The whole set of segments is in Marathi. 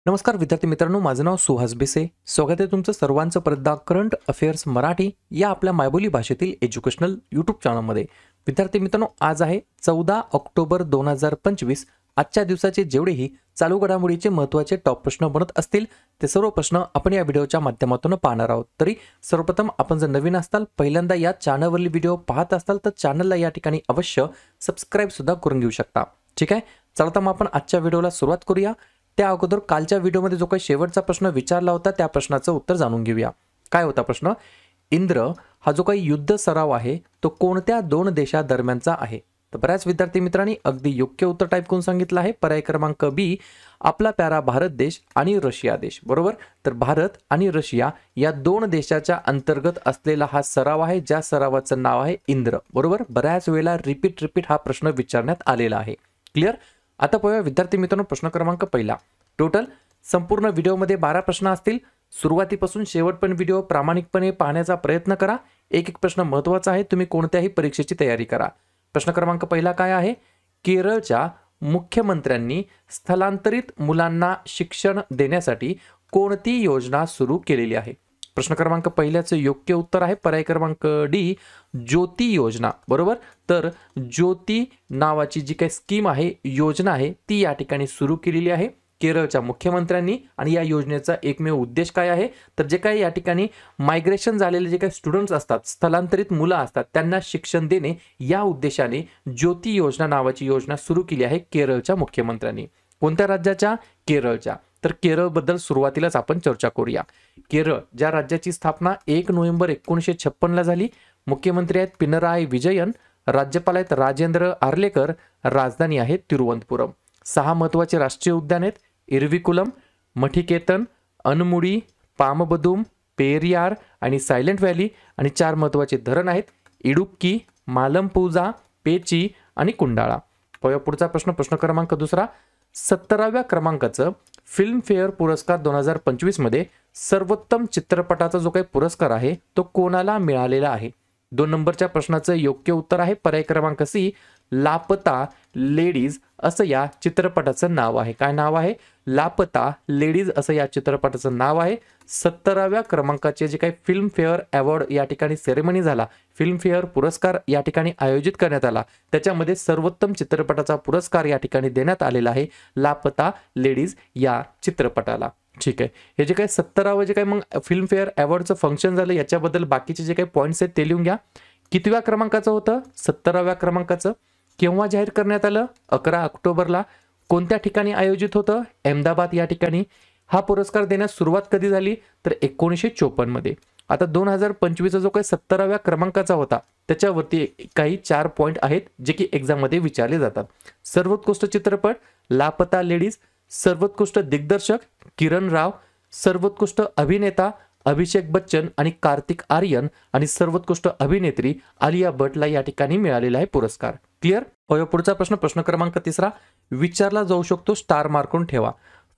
नमस्कार विद्यार्थी मित्रांनो, माझं नाव सुहास बिसे. स्वागत आहे तुमचं सर्वांचं परत करंट अफेअर्स मराठी या आपल्या मायबोली भाषेतील एज्युकेशनल यूट्यूब चॅनलमध्ये. विद्यार्थी मित्रांनो, आज आहे 14 ऑक्टोबर 2025. आजच्या दिवसाचे जेवढेही चालू घडामोडीचे महत्त्वाचे टॉप प्रश्न बनत असतील ते सर्व प्रश्न आपण या व्हिडिओच्या माध्यमातून पाहणार आहोत. तरी सर्वप्रथम आपण जर नवीन असाल, पहिल्यांदा या चॅनलवरील व्हिडिओ पाहत असाल तर चॅनलला या ठिकाणी अवश्य सबस्क्राईब सुद्धा करून घेऊ शकता. ठीक आहे, चला तर मग आपण आजच्या व्हिडिओला सुरुवात करूया. त्या अगोदर कालच्या व्हिडिओमध्ये जो काही शेवटचा प्रश्न विचारला होता त्या प्रश्नाचं उत्तर जाणून घेऊया. काय होता प्रश्न? इंद्र हा जो काही युद्ध सराव आहे तो कोणत्या दोन देशादरम्यानचा आहे? तर बऱ्याच विद्यार्थी मित्रांनी अगदी योग्य उत्तर टाईप करून सांगितलं आहे. पर्याय क्रमांक बी, आपला प्यारा भारत देश आणि रशिया देश. बरोबर. तर भारत आणि रशिया या दोन देशाच्या अंतर्गत असलेला हा सराव आहे, ज्या सरावाचं नाव आहे इंद्र. बरोबर. बऱ्याच वेळेला रिपीट हा प्रश्न विचारण्यात आलेला आहे. क्लिअर? आता पाहूया विद्यार्थी मित्रांनो प्रश्न क्रमांक पहिला. टोटल संपूर्ण व्हिडिओमध्ये 12 प्रश्न असतील. सुरुवातीपासून शेवटपर्यंत व्हिडिओ प्रामाणिकपणे पाहण्याचा प्रयत्न करा. एक एक प्रश्न महत्त्वाचा आहे, तुम्ही कोणत्याही परीक्षेची तयारी करा. प्रश्न क्रमांक पहिला काय आहे? केरळच्या मुख्यमंत्र्यांनी स्थलांतरित मुलांना शिक्षण देण्यासाठी कोणती योजना सुरू केलेली आहे? प्रश्न क्रमांक पहिल्याचं योग्य उत्तर आहे पर्याय क्रमांक डी, ज्योती योजना. बरोबर. तर ज्योती नावाची जी काही स्कीम आहे, योजना आहे, ती या ठिकाणी सुरू केलेली आहे केरळच्या मुख्यमंत्र्यांनी. आणि या योजनेचा एकमेव उद्देश काय आहे? तर जे काही या ठिकाणी मायग्रेशन झालेले जे काही स्टुडंट्स असतात, स्थलांतरित मुलं असतात, त्यांना शिक्षण देणे या उद्देशाने ज्योती योजना नावाची योजना सुरू केली आहे केरळच्या मुख्यमंत्र्यांनी. कोणत्या राज्याच्या? केरळच्या. तर केरळबद्दल सुरुवातीलाच आपण चर्चा करूया. केरळ ज्या राज्याची स्थापना 1 नोव्हेंबर 1956 ला झाली. मुख्यमंत्री आहेत पिनराई विजयन, राज्यपाल आहेत राजेंद्र आर्लेकर, राजधानी आहे तिरुवनंतपुरम. 6 महत्त्वाचे राष्ट्रीय उद्यान आहेत: इरविकुलम, मठिकेतन, अनमुडी, पामबदूम, पेरियार आणि सायलेंट व्हॅली. आणि 4 महत्त्वाचे धरण आहेत: इडुक्की, मालमपुजा, पेची आणि कुंडाळा. पुढचा प्रश्न, प्रश्न क्रमांक दुसरा. 17व्या क्रमांकाचं फिल्मफेअर पुरस्कार 2025 मध्ये सर्वोत्तम चित्रपटाचा जो काही पुरस्कार आहे तो कोणाला मिळालेला आहे? 2 नंबरच्या प्रश्नाचं योग्य उत्तर आहे पर्याय क्रमांक सी, लापता लेडीज असं या चित्रपटाचं नाव आहे. काय नाव आहे? लापता लेडीज असं या चित्रपटाचं नाव आहे. 17व्या क्रमांकाचे जे काही फिल्मफेअर अवॉर्ड या ठिकाणी सेरेमनी झाला, फिल्मफेअर पुरस्कार या ठिकाणी आयोजित करण्यात आला, त्याच्यामध्ये सर्वोत्तम चित्रपटाचा पुरस्कार या ठिकाणी देण्यात आलेला आहे लापता लेडीज या चित्रपटाला. ठीक आहे. हे जे काही 17वं जे काही मग फिल्मफेअर अवॉर्डचं फंक्शन झालं याच्याबद्दल बाकीचे जे काही पॉईंट्स आहेत ते लिहून घ्या. कितव्या क्रमांकाचं होतं? 17व्या क्रमांकाचं. केव्हा जाहीर करण्यात आलं? 11 ऑक्टोबरला. कोणत्या ठिकाणी आयोजित होतं? अहमदाबाद या ठिकाणी. हा पुरस्कार देण्यास सुरुवात कधी झाली? तर 1954 मध्ये. आता 2025 जो काही 17व्या क्रमांकाचा होता त्याच्यावरती काही 4 पॉईंट आहेत जे की एक्झाममध्ये विचारले जातात. सर्वोत्कृष्ट चित्रपट लापता लेडीज, सर्वोत्कृष्ट दिग्दर्शक किरण राव, सर्वोत्कृष्ट अभिनेता अभिषेक बच्चन आणि कार्तिक आर्यन, आणि सर्वोत्कृष्ट अभिनेत्री आलिया भट्टला या ठिकाणी मिळालेला आहे पुरस्कार. क्लिअर? पुढचा प्रश्न, प्रश्न क्रमांक तिसरा विचारला जाऊ शकतो, स्टार मार्कून ठेवा.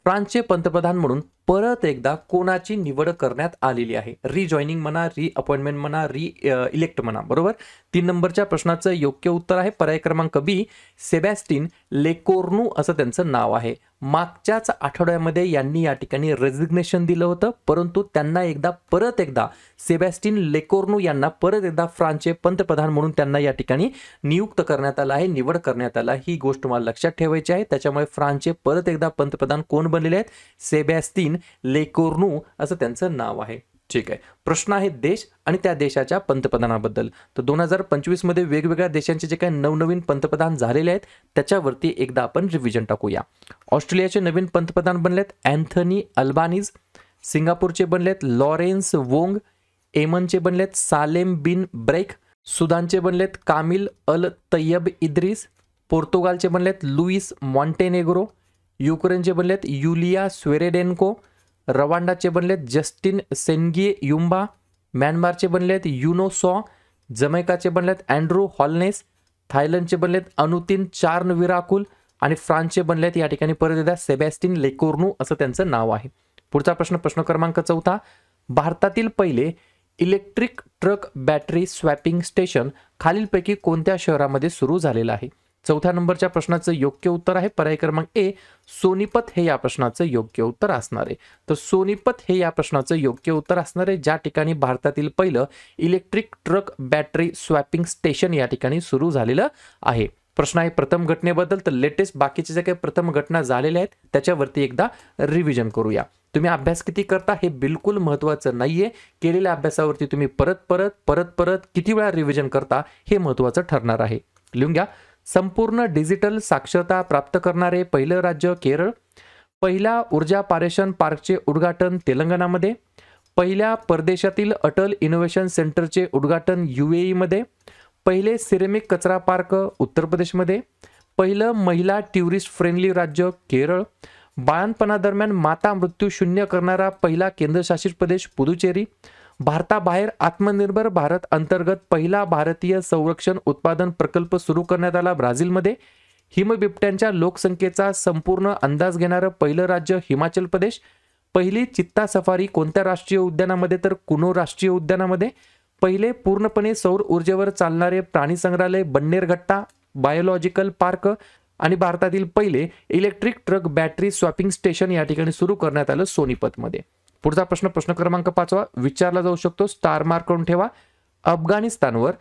फ्रान्सचे पंतप्रधान म्हणून परत एकदा कोणाची निवड करण्यात आलेली आहे? रिजॉईनिंग म्हणा, रिअपॉइंटमेंट म्हणा, इलेक्ट म्हणा. बरोबर. 3 नंबरच्या प्रश्नाचं योग्य उत्तर आहे पर्याय क्रमांक बी, सेबॅस्टिन लेकोर्नू असं त्यांचं नाव आहे. मागच्याच आठवड्यामध्ये यांनी या ठिकाणी रेझिग्नेशन दिलं होतं, परंतु त्यांना परत एकदा सेबॅस्टिन लेकोर्नू यांना परत एकदा फ्रान्सचे पंतप्रधान म्हणून त्यांना या ठिकाणी नियुक्त करण्यात आलं आहे, निवड करण्यात आला. ही गोष्ट तुम्हाला लक्षात ठेवायची आहे. त्याच्यामुळे फ्रान्सचे परत एकदा पंतप्रधान कोण बनलेले आहेत? सेबॅस्टिन लेकोर्नू असं त्यांचं नाव आहे. ठीक आहे. प्रश्न आहे देश आणि त्या देशाच्या पंतप्रधानाबद्दल. तर 2025 मध्ये वेगवेगळ्या देशांचे जे काही नवनवीन पंतप्रधान झालेले आहेत त्याच्यावरती एकदा आपण रिव्हिजन टाकूया. ऑस्ट्रेलियाचे नवीन पंतप्रधान बनलेत अँथनी अल्बानीज, सिंगापूरचे बनलेत लॉरेन्स वोंग, येमनचे बनलेत सालेम बिन ब्रेक, सुदानचे बनलेत कामिल अल तय्यब इद्रिस, पोर्तुगालचे बनलेत लुईस मॉन्टेनेग्रो, युक्रेनचे बनलेत युलिया स्वेरेडेन्को, रवांडाचे बनलेत जस्टिन सेनगिए युम्बा, म्यानमारचे बनलेत युनो सॉ, जमैकाचे बनलेत अँड्रू हॉलनेस, थायलंडचे बनलेत अनुतिन चार्नविराकुल, आणि फ्रान्सचे बनलेत या ठिकाणी परत एकदा सेबॅस्टिन लेकोर्नू असं त्यांचं नाव आहे. पुढचा प्रश्न, प्रश्न क्रमांक 4. भारतातील पहिले electric truck battery swapping station खालीलपैकी कोणत्या शहरामध्ये सुरू झालेलं आहे? चौथ्या नंबरच्या प्रश्नाचं योग्य उत्तर आहे पर्याय क्रमांक ए, सोनीपत हे या प्रश्नाचं योग्य उत्तर असणार आहे. तर सोनीपत हे या प्रश्नाचं योग्य उत्तर असणार आहे, ज्या ठिकाणी भारतातील पहिलं electric truck battery swapping station या ठिकाणी सुरू झालेलं आहे. प्रश्न आहे प्रथम घटनेबद्दल. तर लेटेस्ट बाकीचे जे काही प्रथम घटना झालेल्या आहेत त्याच्यावरती एकदा रिव्हिजन करूया. तुम्ही अभ्यास किती करता हे बिलकुल महत्त्वाचं नाहीये. केलेल्या अभ्यासावरती तुम्ही परत किती वेळा रिव्हिजन करता हे महत्त्वाचं ठरणार आहे. लिहून घ्या. संपूर्ण डिजिटल साक्षरता प्राप्त करणारे पहिलं राज्य केरळ. पहिल्या ऊर्जा पारेषण पार्कचे उद्घाटन तेलंगणामध्ये. पहिल्या परदेशातील अटल इनोव्हेशन सेंटरचे उद्घाटन UAE मध्ये. पहिले सिरेमिक कचरा पार्क उत्तर प्रदेशमध्ये. पहिलं महिला टुरिस्ट फ्रेंडली राज्य केरळ. बाळंतपणादरम्यान माता मृत्यू शून्य करणारा पहिला केंद्रशासित प्रदेश पुदुचेरी. भारताबाहेर आत्मनिर्भर भारत अंतर्गत पहिला भारतीय संरक्षण उत्पादन प्रकल्प सुरू करण्यात आला ब्राझीलमध्ये. हिमबिबट्यांच्या लोकसंख्येचा संपूर्ण अंदाज घेणारं पहिलं राज्य हिमाचल प्रदेश. पहिली चित्ता सफारी कोणत्या राष्ट्रीय उद्यानामध्ये? तर कुनो राष्ट्रीय उद्यानामध्ये. पहिले पूर्णपणे सौर ऊर्जेवर चालणारे प्राणी संग्रहालय बन्नेरघट्टा बायोलॉजिकल पार्क. आणि भारतातील पहिले electric truck battery swapping station या ठिकाणी सुरू करण्यात आलं सोनीपतमध्ये. पुढचा प्रश्न प्रश्न क्रमांक 5 विचारला जाऊ शकतो. स्टार मार्क करून ठेवा. अफगाणिस्तानवर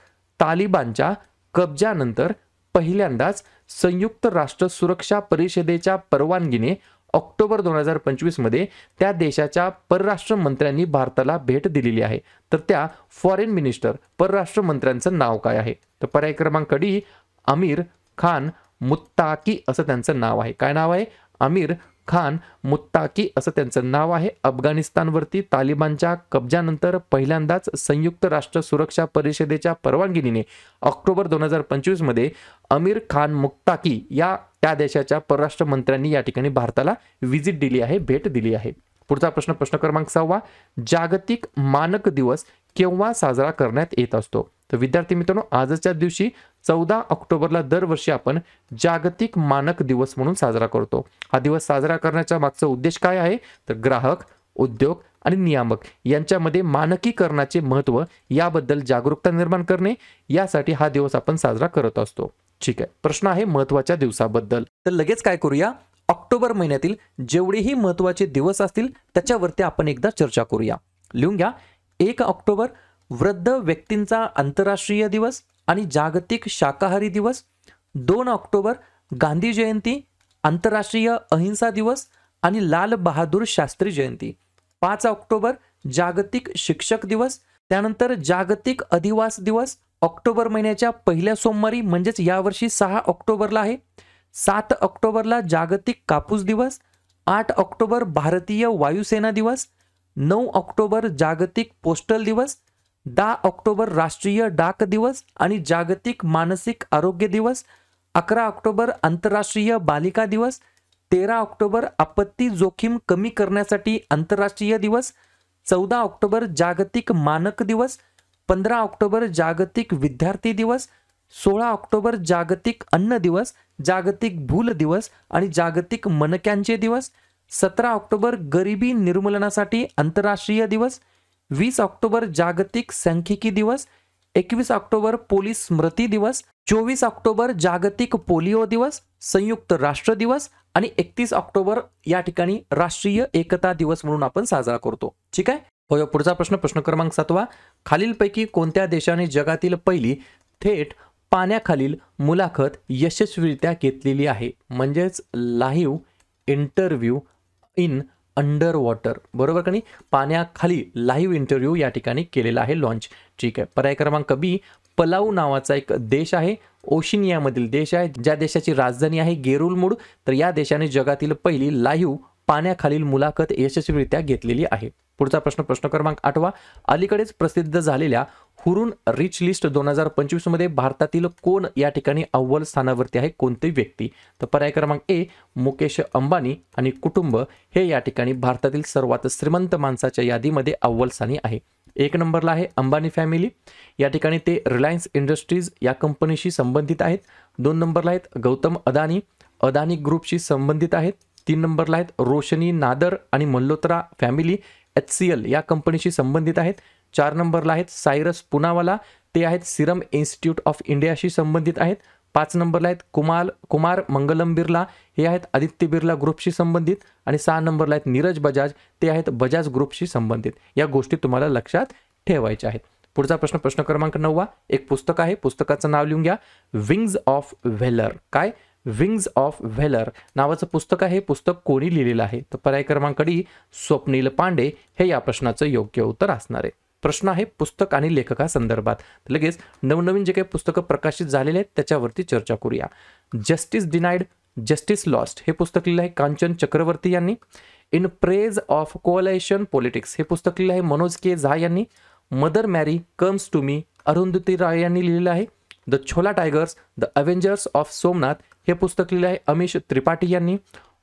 तालिबानच्या कब्जानंतर पहिल्यांदाच संयुक्त राष्ट्र सुरक्षा परिषदेच्या परवानगीने ऑक्टोबर 2025 मध्ये त्या देशाच्या परराष्ट्र मंत्र्यांनी भारताला भेट दिलेली आहे. तर त्या फॉरेन मिनिस्टर परराष्ट्र मंत्र्यांचं नाव काय आहे? तर पर्याय क्रमांक डी, आमिर खान मुत्ताकी असं त्यांचं नाव आहे. काय नाव आहे? आमिर खान मुत्ताकी असं त्यांचं नाव आहे. अफगाणिस्तानवरती तालिबानच्या कब्जानंतर पहिल्यांदाच संयुक्त राष्ट्र सुरक्षा परिषदेच्या परवानगीने ऑक्टोबर 2025 मध्ये आमिर खान मुत्ताकी या त्या देशाच्या परराष्ट्र मंत्र्यांनी या ठिकाणी भारताला व्हिजिट दिली आहे, भेट दिली आहे. पुढचा प्रश्न प्रश्न क्रमांक 6 जागतिक मानक दिवस केव्हा साजरा करण्यात येत असतो? तर विद्यार्थी मित्रांनो, आजच्या दिवशी 14 ऑक्टोबरला दरवर्षी आपण जागतिक मानक दिवस म्हणून साजरा करतो. हा दिवस साजरा करण्याचा मागचा उद्देश काय आहे? तर ग्राहक, उद्योग आणि नियामक यांच्यामध्ये मानकीकरणाचे महत्त्व याबद्दल जागरूकता निर्माण करणे, यासाठी हा दिवस आपण साजरा करत असतो. ठीक आहे. प्रश्न आहे महत्त्वाच्या दिवसाबद्दल. तर लगेच काय करूया, ऑक्टोबर महिन्यातील जेवढेही महत्त्वाचे दिवस असतील त्याच्यावरती आपण एकदा चर्चा करूया. लिहून घ्या. 1 ऑक्टोबर वृद्ध व्यक्तींचा आंतरराष्ट्रीय दिवस आणि जागतिक शाकाहारी दिवस. 2 ऑक्टोबर गांधी जयंती, आंतरराष्ट्रीय अहिंसा दिवस आणि लाल बहादूर शास्त्री जयंती. 5 ऑक्टोबर जागतिक शिक्षक दिवस. त्यानंतर जागतिक अधिवास दिवस ऑक्टोबर महिन्याच्या पहिल्या सोमवारी म्हणजेच यावर्षी 6 ऑक्टोबरला आहे. 7 ऑक्टोबरला जागतिक कापूस दिवस. 8 ऑक्टोबर भारतीय वायुसेना दिवस. 9 ऑक्टोबर जागतिक पोस्टल दिवस. 10 ऑक्टोबर राष्ट्रीय डाक दिवस आणि जागतिक मानसिक आरोग्य दिवस. 11 ऑक्टोबर आंतरराष्ट्रीय बालिका दिवस. 13 ऑक्टोबर आपत्ती जोखीम कमी करण्यासाठी आंतरराष्ट्रीय दिवस. 14 ऑक्टोबर जागतिक मानक दिवस. 15 ऑक्टोबर जागतिक विद्यार्थी दिवस. 16 ऑक्टोबर जागतिक अन्न दिवस, जागतिक भूल दिवस आणि जागतिक मणक्यांचे दिवस. 17 ऑक्टोबर गरिबी निर्मूलनासाठी आंतरराष्ट्रीय दिवस. 20 ऑक्टोबर जागतिक सांख्यिकी दिवस. 21 ऑक्टोबर पोलीस स्मृती दिवस. 24 ऑक्टोबर जागतिक पोलिओ दिवस, संयुक्त राष्ट्र दिवस आणि 31 ऑक्टोबर या ठिकाणी राष्ट्रीय एकता दिवस म्हणून आपण साजरा करतो. ठीक आहे. होय. पुढचा प्रश्न प्रश्न क्रमांक 7 खालीलपैकी कोणत्या देशाने जगातील पहिली थेट पाण्याखालील मुलाखत यशस्वीरित्या घेतलेली आहे? म्हणजेच live interview in under water. बरोबर का नाही? पाण्याखाली लाईव्ह इंटरव्ह्यू या ठिकाणी केलेला आहे लॉन्च. ठीक आहे. पर्याय क्रमांक बी पलाऊ नावाचा एक देश आहे, ओशिनियामधील देश आहे, ज्या देशाची राजधानी आहे गेरुलमूड. तर या देशाने जगातील पहिली लाईव्ह पाण्याखालील मुलाखत यशस्वीरित्या घेतलेली आहे. पुढचा प्रश्न प्रश्न क्रमांक 8 अलीकडेच प्रसिद्ध झालेल्या हुरून रिच लिस्ट 2025 मध्ये भारतातील कोण या ठिकाणी अव्वल स्थानावरती आहे? कोणती व्यक्ती? तर पर्याय क्रमांक ए मुकेश अंबानी आणि कुटुंब हे या ठिकाणी भारतातील सर्वात श्रीमंत माणसाच्या यादीमध्ये अव्वल स्थानी आहे. 1 नंबरला आहे अंबानी फॅमिली. या ठिकाणी ते रिलायन्स इंडस्ट्रीज या कंपनीशी संबंधित आहेत. 2 नंबरला आहेत गौतम अदानी, अदानी ग्रुपशी संबंधित आहेत. 3 नंबरला आहेत रोशनी नादर आणि मल्होत्रा फॅमिली, HCL या कंपनीशी संबंधित आहेत. 4 नंबरला आहेत सायरस पुनावाला, ते आहेत सिरम इन्स्टिट्यूट ऑफ इंडियाशी संबंधित आहेत. 5 नंबरला आहेत कुमार मंगलम बिर्ला, हे आहेत आदित्य बिर्ला ग्रुपशी संबंधित. आणि 6 नंबरला आहेत नीरज बजाज, ते आहेत बजाज ग्रुपशी संबंधित. या गोष्टी तुम्हाला लक्षात ठेवायच्या आहेत. पुढचा प्रश्न क्रमांक 9. एक पुस्तक आहे, पुस्तकाचं नाव लिहून घ्या. Wings of valour. काय? विंग्ज ऑफ व्हेलर नावाचं पुस्तक आहे. पुस्तक कोणी लिहिलेलं आहे? तर पर्याय क्रमांक डी स्वप्नील पांडे हे या प्रश्नाचं योग्य उत्तर असणार आहे. प्रश्न आहे पुस्तक आणि लेखकासंदर्भात. लगेच नवनवीन जे काही पुस्तकं प्रकाशित झालेले आहेत त्याच्यावरती चर्चा करूया. जस्टिस डिनाइड, जस्टिस लॉस्ट हे पुस्तक लिहिलं आहे कांचन चक्रवर्ती यांनी. इन प्रेज ऑफ कोअलायशन पॉलिटिक्स हे पुस्तक लिहिलं आहे मनोज के झा यांनी. Mother Mary comes to me Arundhati Roy यांनी लिहिलेलं आहे. The Chola tigers, the avengers of Somnath हे पुस्तक लिहिलं आहे अमिश त्रिपाठी यांनी.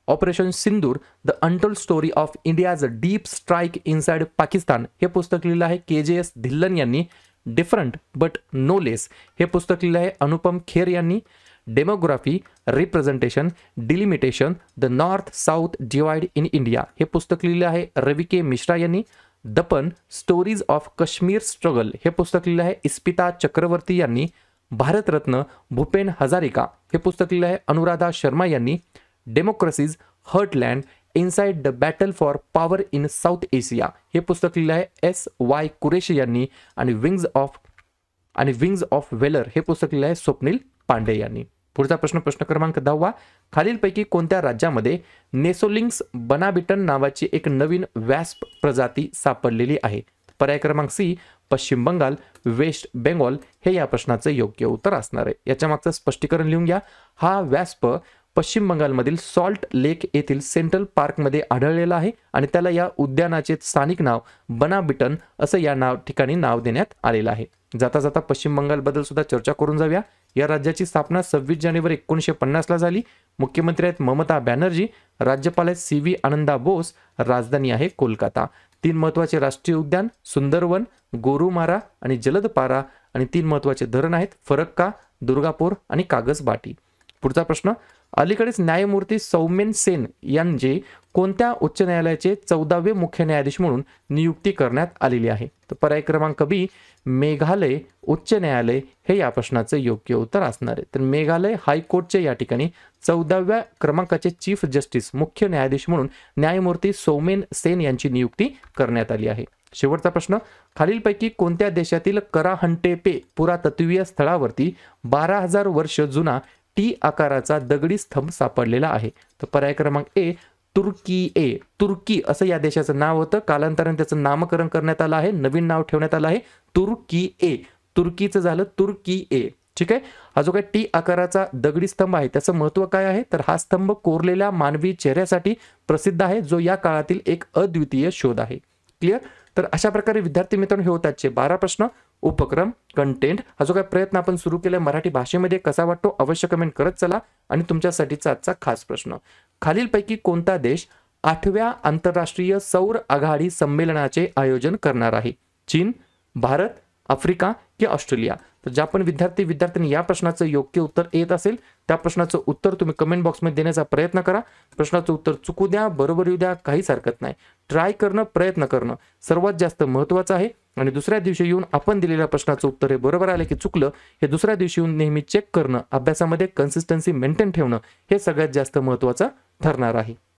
Operation Sindoor, the untold story of India's deep strike inside Pakistan हे पुस्तक लिहिलं आहे KJS धिल्लन यांनी. डिफरंट बट नो लेस हे पुस्तक लिहिलं आहे अनुपम खेर यांनी. Demography, representation, delimitation, the north south divide in India हे पुस्तक लिहिलं आहे रवि के मिश्रा यांनी. दपन, स्टोरीज ऑफ काश्मीर स्ट्रगल हे पुस्तक लिहिलं आहे इस्पिता चक्रवर्ती यांनी. भारतरत्न भूपेन हजारिका हे पुस्तक लिहिलं आहे अनुराधा शर्मा यांनी. Democracy's heartland inside the battle for power in South Asia हे पुस्तक लिहिलं आहे SY कुरेशी यांनी. आणि विंग्ज ऑफ व्हेलर हे पुस्तक लिहिलं आहे स्वप्नील पांडे यांनी. पुढचा प्रश्न क्रमांक 10. खालीलपैकी कोणत्या राज्यामध्ये नेसोलिंग्स बनाबिटन नावाची एक नवीन वॅस्प प्रजाती सापडलेली आहे? पर्याय क्रमांक C पश्चिम बंगाल, वेस्ट बेंगॉल हे या प्रश्नाचं योग्य उत्तर असणार आहे. याच्या मागचं स्पष्टीकरण लिहून घ्या. हा वॅस्प पश्चिम बंगालमधील सॉल्ट लेक येथील सेंट्रल पार्कमध्ये आढळलेला आहे आणि त्याला या उद्यानाचे स्थानिक नाव बनाबिटन असं या ठिकाणी नाव देण्यात आलेलं आहे. जाता जाता पश्चिम बंगालबद्दल सुद्धा चर्चा करून जाऊया. या राज्याची स्थापना 26 जानेवारी 1950 ला झाली. मुख्यमंत्री आहेत ममता बॅनर्जी, राज्यपाल आहेत CV आनंदा बोस, राजधानी आहे कोलकाता. 3 महत्त्वाचे राष्ट्रीय उद्यान सुंदरवन, गोरुमारा आणि जलदपारा आणि 3 महत्त्वाचे धरण आहेत फरक्का, दुर्गापूर आणि कागजबाटी. पुढचा प्रश्न, अलीकडेच न्यायमूर्ती सौमेन सेन यांची कोणत्या उच्च न्यायालयाचे 14वे मुख्य न्यायाधीश म्हणून नियुक्ती करण्यात आलेली आहे? तर पर्याय क्रमांक B मेघालय उच्च न्यायालय हे या प्रश्नाचं योग्य उत्तर असणार आहे. तर मेघालय हायकोर्टचे या ठिकाणी 14व्या क्रमांकाचे चीफ जस्टिस मुख्य न्यायाधीश म्हणून न्यायमूर्ती सौमेन सेन यांची नियुक्ती करण्यात आली आहे. शेवटचा प्रश्न, खालीलपैकी कोणत्या देशातील कराहंटेपे पुरातत्वीय स्थळावरती 12,000 वर्ष जुना T आकाराचा दगडी स्तंभ सापडलेला आहे? तर पर्याय क्रमांक A तुर्की असं या देशाचं नाव होतं. कालांतराने त्याचं नामकरण करण्यात आलं आहे, नवीन नाव ठेवण्यात आलं आहे तुर्कीचं झालं तुर्की ए. ठीक आहे. हा जो काही T आकाराचा दगडी स्तंभ आहे त्याचं महत्त्व काय आहे? तर हा स्तंभ कोरलेल्या मानवी चेहऱ्यासाठी प्रसिद्ध आहे, जो या काळातील एक अद्वितीय शोध आहे. क्लिअर? तर अशा प्रकारे विद्यार्थी मित्रांनो हे होतात 12 प्रश्न. उपक्रम, कंटेंट हा जो काही प्रयत्न आपण सुरू केलाय मराठी भाषेमध्ये कसा वाटतो अवश्य कमेंट करत चला. आणि तुमच्यासाठीचा आजचा खास प्रश्न, खालीलपैकी कोणता देश 8व्या आंतरराष्ट्रीय सौर आघाडी संमेलनाचे आयोजन करणार आहे? चीन, भारत, आफ्रिका की ऑस्ट्रेलिया? तर ज्या पण विद्यार्थ्यांनी या प्रश्नाचं योग्य उत्तर येत असेल त्या प्रश्नाचं उत्तर तुम्ही कमेंट बॉक्समध्ये देण्याचा प्रयत्न करा. प्रश्नाचं उत्तर चुकू द्या, बरोबर येऊ द्या, काहीच हरकत नाही. ट्राय करणं, प्रयत्न करणं सर्वात जास्त महत्त्वाचं आहे. आणि दुसऱ्या दिवशी येऊन आपण दिलेल्या प्रश्नाचं उत्तर हे बरोबर आले की चुकलं हे दुसऱ्या दिवशी येऊन नेहमी चेक करणं, अभ्यासामध्ये कन्सिस्टन्सी मेंटेन ठेवणं हे सगळ्यात जास्त महत्त्वाचं ठरणार आहे.